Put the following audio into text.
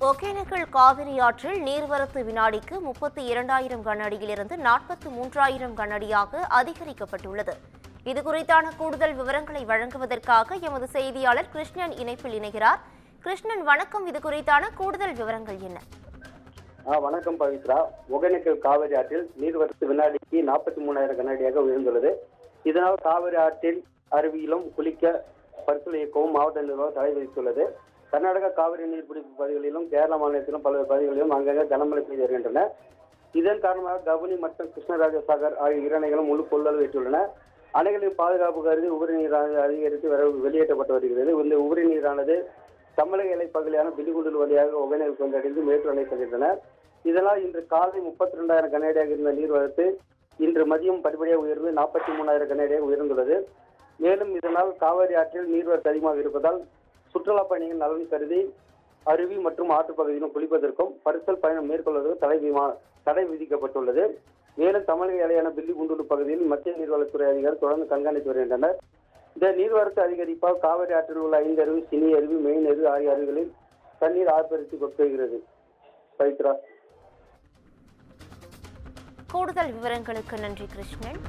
ஒகேனக்கல் காவிரி ஆற்றில் நீர்வரத்து வினாடிக்கு 32,000 கனஅடியிலிருந்து 43,000 கனஅடியாக அதிகரிக்கப்பட்டுள்ளது. இதுகுறித்தான கூடுதல் விவரங்களை வழங்குவதற்காக எமது செய்தியாளர் கிருஷ்ணன் இணைப்பில் இணைகிறார். கிருஷ்ணன், வணக்கம். இது குறித்தான கூடுதல் விவரங்கள் என்ன? வணக்கம் பவித்ரா. ஒகேனக்கல் காவிரி ஆற்றில் நீர்வரத்து வினாடிக்கு 43,000 கனஅடியாக உயர்ந்துள்ளது. இதனால் காவிரி ஆற்றில் அருவியிலும் குளிக்க பரிசல் இயக்கவும் மாவட்ட நிர்வாகம் தடை விதித்துள்ளது. கர்நாடகா காவிரி நீர்பிடிப்பு பகுதிகளிலும் கேரள மாநிலத்திலும் பல்வேறு பகுதிகளிலும் அங்கங்கே கனமழை பெய்து வருகின்றன. இதன் காரணமாக கவுனி மற்றும் கிருஷ்ணராஜ சாகர் ஆகிய இரு அணைகளும் முழு கொள்ளளவு பெற்றுள்ளன. அணைகளின் பாதுகாப்பு கருதி உபரி நீரானது அதிகரித்து வெளியேற்றப்பட்டு வருகிறது. இந்த உபரி நீரானது தமிழக எல்லை பகுதியான பில்லிகுண்டல் வழியாக ஒகேனக்கல் கொண்டடைந்து மேட்டூர் அணை செல்கின்றன. இதனால் இன்று காலை 32,000 கனஅடியாக இருந்த நீர்வரத்து இன்று மதியம் படிப்படியாக உயர்ந்து 43,000 கனஅடியாக உயர்ந்துள்ளது. மேலும் இதனால் காவிரி ஆற்றில் நீர்வரத்து அதிகமாக இருப்பதால் சுற்றுலா பயணிகள் நலன் கருதி அருவி மற்றும் ஆற்றுப்பகுதியிலும் குளிப்பதற்கும் பரிசல் பயணம் மேற்கொள்வதற்கும் தடை விதிக்கப்பட்டுள்ளது. மேலும் தமிழக எல்லையான பில்லிகுண்டூர் பகுதியில் மத்திய நீர்வளத்துறை அதிகாரிகள் தொடர்ந்து கண்காணித்து வருகின்றனர். இந்த நீர்வரத்து அதிகரிப்பால் காவிரி ஆற்றில் உள்ள 5 அருவி, சினி அருவி, மெயின் அருவி ஆகிய அருவிகளில் தண்ணீர் ஆர்ப்பரித்து கொட்டுகிறது. பவித்ரா, கூடுதல் விவரங்களுக்கு நன்றி கிருஷ்ணன்.